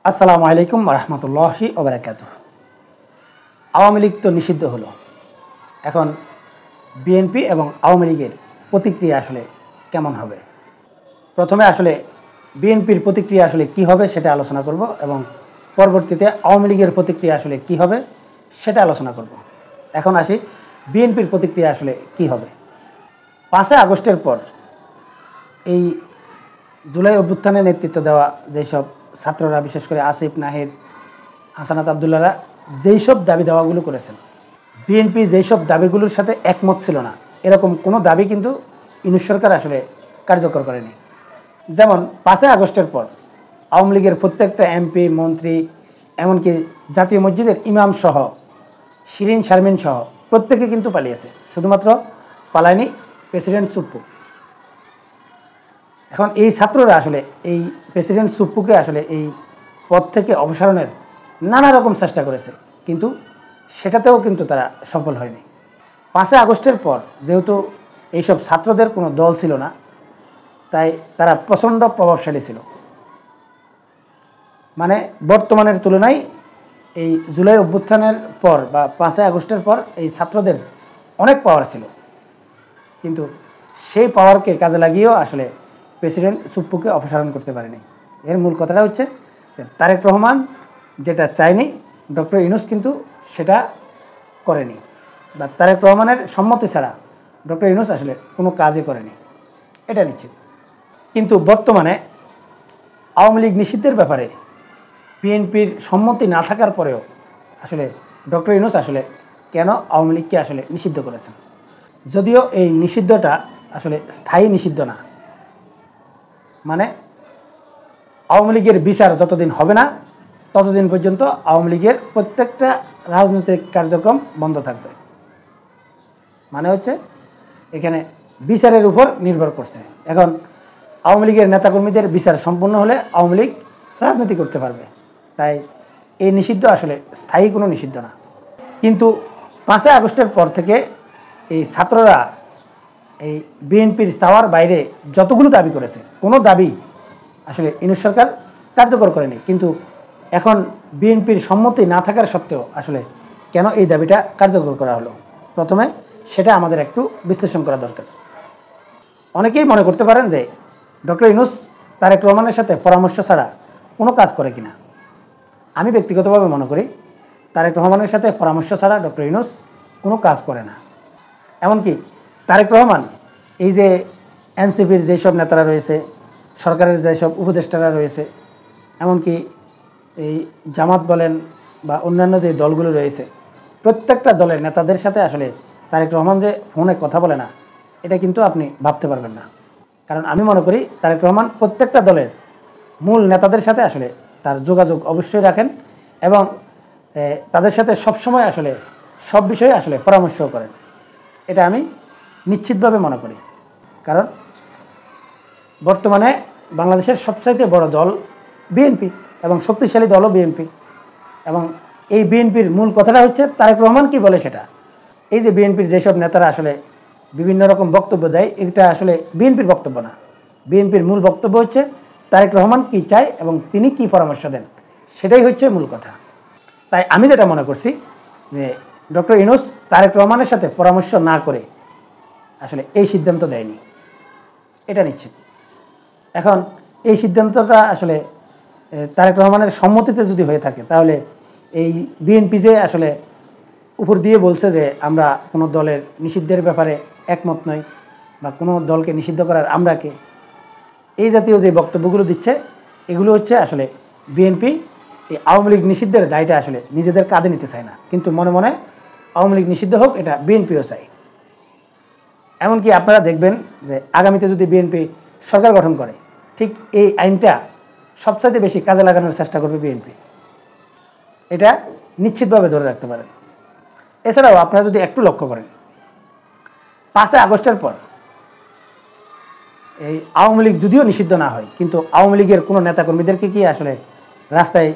আসসালামু আলাইকুম রহমতুল্লাহি ওবারাকাতুহু। আওয়ামী লীগ তো নিষিদ্ধ হলো, এখন বিএনপি এবং আওয়ামী লীগের প্রতিক্রিয়া আসলে কেমন হবে? প্রথমে আসলে বিএনপির প্রতিক্রিয়া আসলে কি হবে সেটা আলোচনা করব এবং পরবর্তীতে আওয়ামী লীগের প্রতিক্রিয়া আসলে কি হবে সেটা আলোচনা করব। এখন আসি বিএনপির প্রতিক্রিয়া আসলে কি হবে। 5 আগস্টের পর এই জুলাই অভ্যুত্থানে নেতৃত্ব দেওয়া যেসব ছাত্ররা, বিশেষ করে আসিফ, নাহিদ, হাসানাত আবদুল্লাহরা যেই সব দাবি দাওয়াগুলো করেছেন, বিএনপি যেই সব দাবিগুলোর সাথে একমত ছিল না, এরকম কোনো দাবি কিন্তু ইউনূস সরকার আসলে কার্যকর করেনি। যেমন 5 আগস্টের পর আওয়ামী লীগের প্রত্যেকটা এমপি, মন্ত্রী, এমনকি জাতীয় মসজিদের ইমাম সহ, শিরিন শারমিন সহ প্রত্যেকে কিন্তু পালিয়েছে, শুধুমাত্র পালায়নি প্রেসিডেন্ট সুপ্পু। এখন এই ছাত্ররা আসলে এই প্রেসিডেন্ট সুপ্পুকে আসলে এই পদ থেকে অপসারণের নানা রকম চেষ্টা করেছে, কিন্তু সেটাতেও কিন্তু তারা সফল হয়নি। 5 আগস্টের পর যেহেতু এইসব ছাত্রদের কোনো দল ছিল না, তাই তারা প্রচণ্ড প্রভাবশালী ছিল। মানে বর্তমানের তুলনায় এই জুলাই অভ্যুত্থানের পর বা 5 আগস্টের পর এই ছাত্রদের অনেক পাওয়ার ছিল, কিন্তু সেই পাওয়ারকে কাজে লাগিয়েও আসলে প্রেসিডেন্ট সুপ্পুকে অপসারণ করতে পারেনি। এর মূল কথাটা হচ্ছে যে তারেক রহমান যেটা চায়নি, ডক্টর ইউনূস কিন্তু সেটা করেনি, বা তারেক রহমানের সম্মতি ছাড়া ডক্টর ইউনূস আসলে কোনো কাজই করেনি, এটা নিশ্চিত। কিন্তু বর্তমানে আওয়ামী লীগ নিষিদ্ধের ব্যাপারে বিএনপির সম্মতি না থাকার পরেও আসলে ডক্টর ইউনূস আসলে কেন আওয়ামী লীগকে আসলে নিষিদ্ধ করেছেন? যদিও এই নিষিদ্ধটা আসলে স্থায়ী নিষিদ্ধ না, মানে আওয়ামী লীগের বিচার যতদিন হবে না ততদিন পর্যন্ত আওয়ামী লীগের প্রত্যেকটা রাজনৈতিক কার্যক্রম বন্ধ থাকবে। মানে হচ্ছে এখানে বিচারের উপর নির্ভর করছে। এখন আওয়ামী লীগের নেতাকর্মীদের বিচার সম্পন্ন হলে আওয়ামী লীগ রাজনীতি করতে পারবে, তাই এই নিষিদ্ধ আসলে স্থায়ী কোনো নিষিদ্ধ না। কিন্তু 5 আগস্টের পর থেকে এই ছাত্ররা এই বিএনপির চাওয়ার বাইরে যতগুলো দাবি করেছে, কোনো দাবি আসলে ইউনূস সরকার কার্যকর করেনি। কিন্তু এখন বিএনপির সম্মতি না থাকার সত্ত্বেও আসলে কেন এই দাবিটা কার্যকর করা হলো, প্রথমে সেটা আমাদের একটু বিশ্লেষণ করা দরকার। অনেকেই মনে করতে পারেন যে ডক্টর ইউনূস তারেক রহমানের সাথে পরামর্শ ছাড়া কোনো কাজ করে কিনা। আমি ব্যক্তিগতভাবে মনে করি তারেক রহমানের সাথে পরামর্শ ছাড়া ডক্টর ইউনূস কোনো কাজ করে না। এমনকি তারেক রহমান এই যে এনসিপির যেসব নেতারা রয়েছে, সরকারের যেসব উপদেষ্টারা রয়েছে, এমনকি এই জামাত বলেন বা অন্যান্য যে দলগুলো রয়েছে, প্রত্যেকটা দলের নেতাদের সাথে আসলে তারেক রহমান যে ফোনে কথা বলে না, এটা কিন্তু আপনি ভাবতে পারবেন না। কারণ আমি মনে করি তারেক রহমান প্রত্যেকটা দলের মূল নেতাদের সাথে আসলে তার যোগাযোগ অবশ্যই রাখেন এবং তাদের সাথে সবসময় আসলে সব বিষয়ে আসলে পরামর্শও করেন। এটা আমি নিশ্চিতভাবে মনে করি, কারণ বর্তমানে বাংলাদেশের সবচাইতে বড় দল বিএনপি এবং শক্তিশালী দলও বিএনপি, এবং এই বিএনপির মূল কথাটা হচ্ছে তারেক রহমান কি বলে সেটা। এই যে বিএনপির যেসব নেতারা আসলে বিভিন্ন রকম বক্তব্য দেয়, এটা আসলে বিএনপির বক্তব্য না। বিএনপির মূল বক্তব্য হচ্ছে তারেক রহমান কি চায় এবং তিনি কি পরামর্শ দেন, সেটাই হচ্ছে মূল কথা। তাই আমি যেটা মনে করছি যে ডক্টর ইউনূস তারেক রহমানের সাথে পরামর্শ না করে আসলে এই সিদ্ধান্ত দেয়নি, এটা নিশ্চিত। এখন এই সিদ্ধান্তটা আসলে তারেক রহমানের সম্মতিতে যদি হয়ে থাকে, তাহলে এই বিএনপি যে আসলে উপর দিয়ে বলছে যে আমরা কোনো দলের নিষিদ্ধের ব্যাপারে একমত নই বা কোনো দলকে নিষিদ্ধ করার আমরা কে, এই জাতীয় যে বক্তব্যগুলো দিচ্ছে, এগুলো হচ্ছে আসলে বিএনপি এই আওয়ামী লীগ নিষিদ্ধের দায়টা আসলে নিজেদের কাঁধে নিতে চায় না, কিন্তু মনে মনে আওয়ামী লীগ নিষিদ্ধ হোক এটা বিএনপিও চায়। এমনকি আপনারা দেখবেন যে আগামীতে যদি বিএনপি সরকার গঠন করে, ঠিক এই আইনটা সবচাইতে বেশি কাজে লাগানোর চেষ্টা করবে বিএনপি, এটা নিশ্চিতভাবে ধরে রাখতে পারেন। এছাড়াও আপনারা যদি একটু লক্ষ্য করেন, 5 আগস্টের পর এই আওয়ামী লীগ যদিও নিষিদ্ধ না হয়, কিন্তু আওয়ামী লীগের কোনো নেতাকর্মীদেরকে কি আসলে রাস্তায়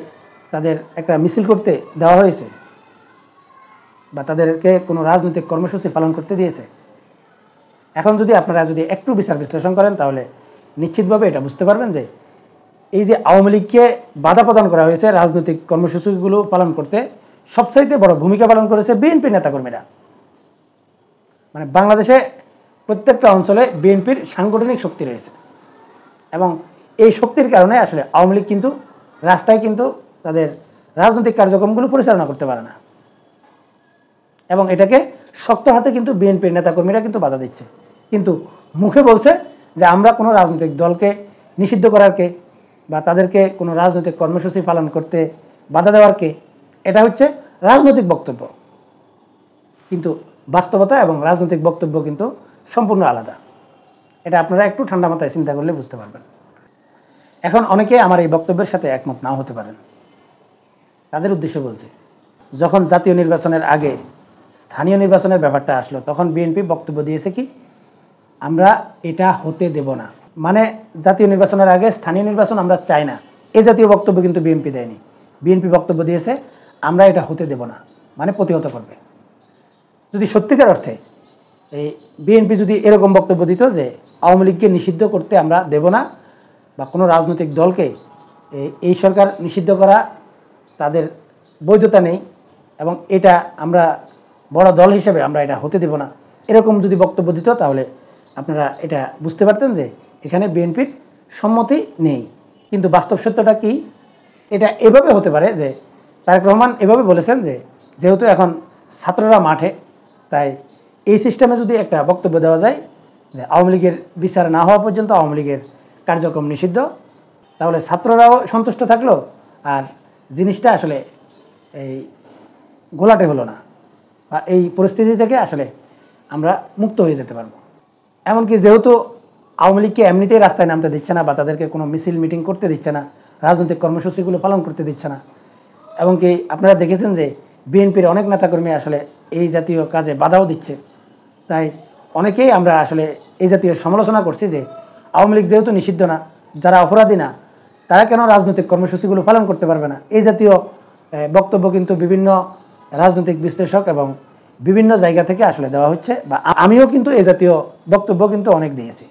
তাদের একটা মিছিল করতে দেওয়া হয়েছে বা তাদেরকে কোনো রাজনৈতিক কর্মসূচি পালন করতে দিয়েছে? এখন যদি আপনারা একটু বিচার বিশ্লেষণ করেন, তাহলে নিশ্চিতভাবে এটা বুঝতে পারবেন যে এই যে আওয়ামী লীগকে বাধা প্রদান করা হয়েছে রাজনৈতিক কর্মসূচিগুলো পালন করতে, সবচাইতে বড় ভূমিকা পালন করেছে বিএনপির নেতাকর্মীরা। মানে বাংলাদেশে প্রত্যেকটা অঞ্চলে বিএনপির সাংগঠনিক শক্তি রয়েছে এবং এই শক্তির কারণে আসলে আওয়ামী লীগ কিন্তু রাস্তায় কিন্তু তাদের রাজনৈতিক কার্যক্রমগুলো পরিচালনা করতে পারে না এবং এটাকে শক্ত হাতে কিন্তু বিএনপির নেতাকর্মীরা কিন্তু বাধা দিচ্ছে। কিন্তু মুখে বলছে যে আমরা কোনো রাজনৈতিক দলকে নিষিদ্ধ করারকে বা তাদেরকে কোনো রাজনৈতিক কর্মসূচি পালন করতে বাধা দেওয়ারকে, এটা হচ্ছে রাজনৈতিক বক্তব্য। কিন্তু বাস্তবতা এবং রাজনৈতিক বক্তব্য কিন্তু সম্পূর্ণ আলাদা। এটা আপনারা একটু ঠান্ডা মাথায় চিন্তা করলে বুঝতে পারবেন। এখন অনেকে আমার এই বক্তব্যের সাথে একমত নাও হতে পারেন। তাদের উদ্দেশ্যে বলছি, যখন জাতীয় নির্বাচনের আগে স্থানীয় নির্বাচনের ব্যাপারটা আসলো, তখন বিএনপি বক্তব্য দিয়েছে কি, আমরা এটা হতে দেব না। মানে জাতীয় নির্বাচনের আগে স্থানীয় নির্বাচন আমরা চাই না, এই জাতীয় বক্তব্য কিন্তু বিএনপি দেয়নি। বিএনপি বক্তব্য দিয়েছে আমরা এটা হতে দেব না, মানে প্রতিহত করবে। যদি সত্যিকার অর্থে এই বিএনপি যদি এরকম বক্তব্য দিত যে আওয়ামী লীগকে নিষিদ্ধ করতে আমরা দেব না বা কোনো রাজনৈতিক দলকে এই সরকার নিষিদ্ধ করা তাদের বৈধতা নেই এবং এটা আমরা বড় দল হিসেবে আমরা এটা হতে দেব না, এরকম যদি বক্তব্য দিত, তাহলে আপনারা এটা বুঝতে পারতেন যে এখানে বিএনপির সম্মতি নেই। কিন্তু বাস্তব সত্যটা কি, এটা এভাবে হতে পারে যে তারেক রহমান এভাবে বলেছেন যে যেহেতু এখন ছাত্ররা মাঠে, তাই এই সিস্টেমে যদি একটা বক্তব্য দেওয়া যায় যে আওয়ামী লীগের বিচার না হওয়া পর্যন্ত আওয়ামী লীগের কার্যক্রম নিষিদ্ধ, তাহলে ছাত্ররাও সন্তুষ্ট থাকলো আর জিনিসটা আসলে এই গোলাটে হলো না বা এই পরিস্থিতি থেকে আসলে আমরা মুক্ত হয়ে যেতে পারবো। এমনকি যেহেতু আওয়ামী লীগকে এমনিতেই রাস্তায় নামতে দিচ্ছে না বা তাদেরকে কোনো মিছিল মিটিং করতে দিচ্ছে না, রাজনৈতিক কর্মসূচিগুলো পালন করতে দিচ্ছে না, এবং কি আপনারা দেখেছেন যে বিএনপির অনেক নেতাকর্মী আসলে এই জাতীয় কাজে বাধাও দিচ্ছে। তাই অনেকেই আমরা আসলে এই জাতীয় সমালোচনা করছি যে আওয়ামী লীগ যেহেতু নিষিদ্ধ না, যারা অপরাধী না, তারা কেন রাজনৈতিক কর্মসূচিগুলো পালন করতে পারবে না। এই জাতীয় বক্তব্য কিন্তু বিভিন্ন রাজনৈতিক বিশ্লেষক এবং বিভিন্ন জায়গা থেকে আসলে দেওয়া হচ্ছে, বা আমিও কিন্তু এই জাতীয় বক্তব্য কিন্তু অনেক দিয়েছি।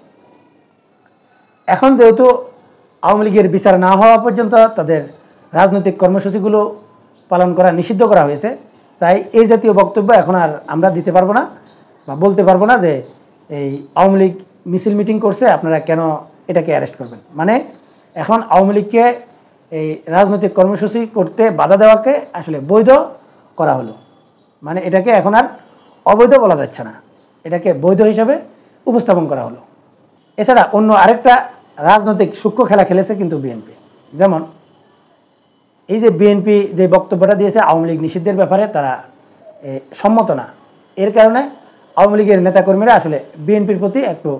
এখন যেহেতু আওয়ামী লীগের বিচার না হওয়া পর্যন্ত তাদের রাজনৈতিক কর্মসূচিগুলো পালন করা নিষিদ্ধ করা হয়েছে, তাই এই জাতীয় বক্তব্য এখন আর আমরা দিতে পারবো না বা বলতে পারবো না যে এই আওয়ামী লীগ মিছিল মিটিং করছে আপনারা কেন এটাকে অ্যারেস্ট করবেন। মানে এখন আওয়ামী লীগকে এই রাজনৈতিক কর্মসূচি করতে বাধা দেওয়াকে আসলে বৈধ করা হলো, মানে এটাকে এখন আর অবৈধ বলা যাচ্ছে না, এটাকে বৈধ হিসাবে উপস্থাপন করা হলো। এছাড়া অন্য আরেকটা রাজনৈতিক সূক্ষ্ম খেলা খেলেছে কিন্তু বিএনপি। যেমন এই যে বিএনপি যে বক্তব্যটা দিয়েছে আওয়ামী লীগ নিষিদ্ধের ব্যাপারে তারা সম্মত না, এর কারণে আওয়ামী লীগের নেতাকর্মীরা আসলে বিএনপির প্রতি একটু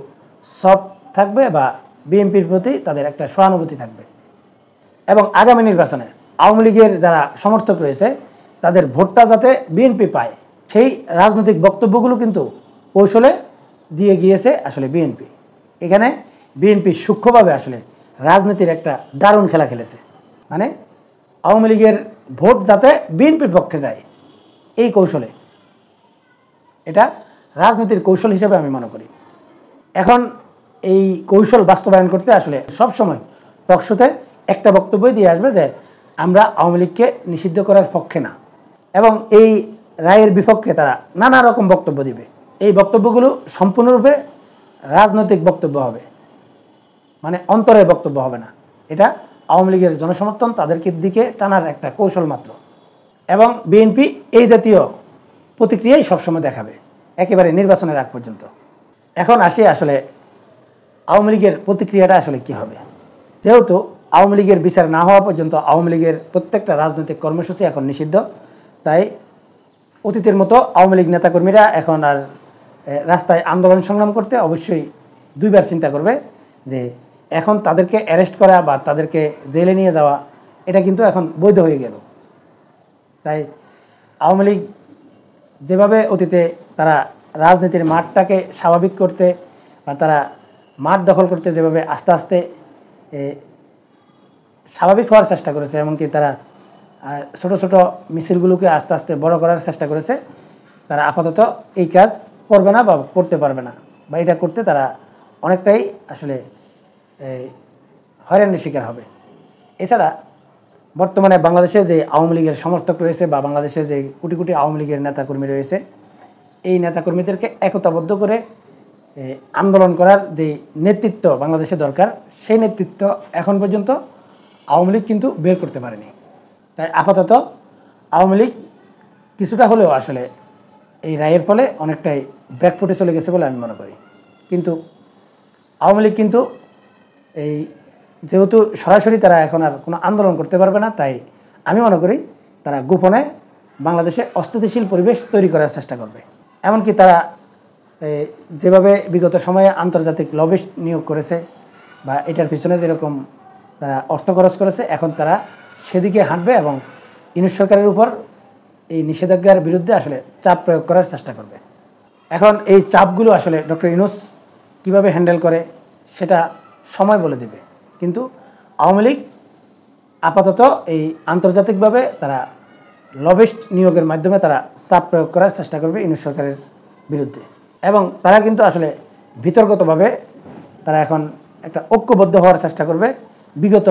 সফট থাকবে বা বিএনপির প্রতি তাদের একটা সহানুভূতি থাকবে এবং আগামী নির্বাচনে আওয়ামী লীগের যারা সমর্থক রয়েছে তাদের ভোটটা যাতে বিএনপি পায়, সেই রাজনৈতিক বক্তব্যগুলো কিন্তু কৌশলে দিয়ে গিয়েছে আসলে বিএনপি। এখানে বিএনপি সূক্ষ্মভাবে আসলে রাজনীতির একটা দারুণ খেলা খেলেছে, মানে আওয়ামী লীগের ভোট যাতে বিএনপির পক্ষে যায়, এই কৌশলে, এটা রাজনীতির কৌশল হিসেবে আমি মনে করি। এখন এই কৌশল বাস্তবায়ন করতে আসলে সবসময় টকশোতে একটা বক্তব্যই দিয়ে আসবে যে আমরা আওয়ামী লীগকে নিষিদ্ধ করার পক্ষে না, এবং এই রায়ের বিপক্ষে তারা নানা রকম বক্তব্য দিবে। এই বক্তব্যগুলো সম্পূর্ণরূপে রাজনৈতিক বক্তব্য হবে, মানে অন্তরের বক্তব্য হবে না, এটা আওয়ামী লীগের জনসমর্থন তাদেরকে দিকে টানার একটা কৌশল মাত্র। এবং বিএনপি এই জাতীয় প্রতিক্রিয়াই সবসময় দেখাবে একেবারে নির্বাচনের আগ পর্যন্ত। এখন আসি আসলে আওয়ামী লীগের প্রতিক্রিয়াটা আসলে কি হবে। যেহেতু আওয়ামী লীগের বিচার না হওয়া পর্যন্ত আওয়ামী লীগের প্রত্যেকটা রাজনৈতিক কর্মসূচি এখন নিষিদ্ধ, তাই অতীতের মতো আওয়ামী লীগ নেতাকর্মীরা এখন আর রাস্তায় আন্দোলন সংগ্রাম করতে অবশ্যই দুইবার চিন্তা করবে যে এখন তাদেরকে অ্যারেস্ট করা বা তাদেরকে জেলে নিয়ে যাওয়া এটা কিন্তু এখন বৈধ হয়ে গেল। তাই আওয়ামী লীগ যেভাবে অতীতে তারা রাজনীতির মাঠটাকে স্বাভাবিক করতে বা তারা মাঠ দখল করতে যেভাবে আস্তে আস্তে স্বাভাবিক হওয়ার চেষ্টা করেছে, এমনকি তারা ছোট ছোট মিছিলগুলোকে আস্তে আস্তে বড় করার চেষ্টা করেছে, তারা আপাতত এই কাজ করবে না বা করতে পারবে না, বা এটা করতে তারা অনেকটাই আসলে হয়রানির শিকার হবে। এছাড়া বর্তমানে বাংলাদেশে যে আওয়ামী লীগের সমর্থক রয়েছে বা বাংলাদেশে যে কোটি কোটি আওয়ামী লীগের নেতাকর্মী রয়েছে, এই নেতাকর্মীদেরকে একতাবদ্ধ করে আন্দোলন করার যে নেতৃত্ব বাংলাদেশে দরকার, সেই নেতৃত্ব এখন পর্যন্ত আওয়ামী লীগ কিন্তু বের করতে পারেনি। তাই আপাতত আওয়ামী লীগ কিছুটা হলেও আসলে এই রায়ের ফলে অনেকটাই ব্যাকফুটে চলে গেছে বলে আমি মনে করি। কিন্তু আওয়ামী লীগ কিন্তু এই যেহেতু সরাসরি তারা এখন আর কোনো আন্দোলন করতে পারবে না, তাই আমি মনে করি তারা গোপনে বাংলাদেশে অস্থিতিশীল পরিবেশ তৈরি করার চেষ্টা করবে। এমনকি তারা যেভাবে বিগত সময়ে আন্তর্জাতিক লবিস্ট নিয়োগ করেছে বা এটার পিছনে যেরকম তারা অর্থ খরচ করেছে, এখন তারা সেদিকে হাঁটবে এবং ইউনূস সরকারের উপর এই নিষেধাজ্ঞার বিরুদ্ধে আসলে চাপ প্রয়োগ করার চেষ্টা করবে। এখন এই চাপগুলো আসলে ডক্টর ইউনূস কীভাবে হ্যান্ডেল করে সেটা সময় বলে দেবে। কিন্তু আওয়ামী লীগ আপাতত এই আন্তর্জাতিকভাবে তারা লবিস্ট নিয়োগের মাধ্যমে তারা চাপ প্রয়োগ করার চেষ্টা করবে ইউনূস সরকারের বিরুদ্ধে। এবং তারা কিন্তু আসলে বিতর্কতভাবে তারা এখন একটা ঐক্যবদ্ধ হওয়ার চেষ্টা করবে। বিগত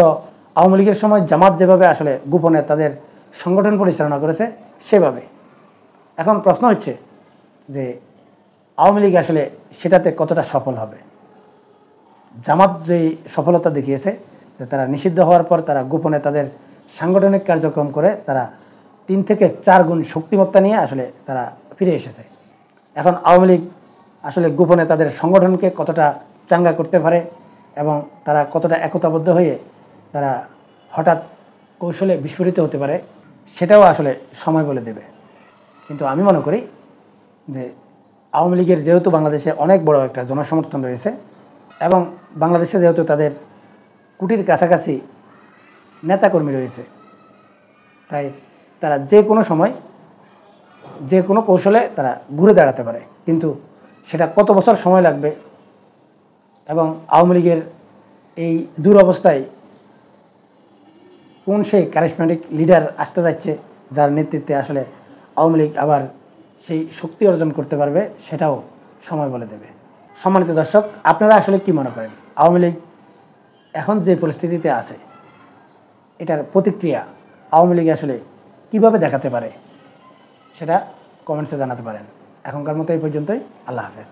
আওয়ামী লীগের সময় জামাত যেভাবে আসলে গোপনে তাদের সংগঠন পরিচালনা করেছে সেভাবে। এখন প্রশ্ন হচ্ছে যে আওয়ামী লীগ আসলে সেটাতে কতটা সফল হবে। জামাত যেই সফলতা দেখিয়েছে যে তারা নিষিদ্ধ হওয়ার পর তারা গোপনে তাদের সাংগঠনিক কার্যক্রম করে তারা 3 থেকে 4 গুণ শক্তিমত্তা নিয়ে আসলে তারা ফিরে এসেছে। এখন আওয়ামী লীগ আসলে গোপনে তাদের সংগঠনকে কতটা চাঙ্গা করতে পারে এবং তারা কতটা একতাবদ্ধ হয়ে তারা হঠাৎ কৌশলে বিস্ফোরিত হতে পারে, সেটাও আসলে সময় বলে দেবে। কিন্তু আমি মনে করি যে আওয়ামী লীগের যেহেতু বাংলাদেশে অনেক বড় একটা জনসমর্থন রয়েছে এবং বাংলাদেশে যেহেতু তাদের কোটির কাছাকাছি নেতাকর্মী রয়েছে, তাই তারা যে কোনো সময় যে কোনো কৌশলে তারা ঘুরে দাঁড়াতে পারে। কিন্তু সেটা কত বছর সময় লাগবে এবং আওয়ামী লীগের এই দুরবস্থায় কোন সেই কারিশমাটিক লিডার আসতে যাচ্ছে যার নেতৃত্বে আসলে আওয়ামী লীগ আবার সেই শক্তি অর্জন করতে পারবে, সেটাও সময় বলে দেবে। সম্মানিত দর্শক, আপনারা আসলে কি মনে করেন আওয়ামী লীগ এখন যে পরিস্থিতিতে আছে এটার প্রতিক্রিয়া আওয়ামী লীগ আসলে কিভাবে দেখাতে পারে সেটা কমেন্টসে জানাতে পারেন। এখনকার মতো এই পর্যন্তই। আল্লাহ হাফেজ।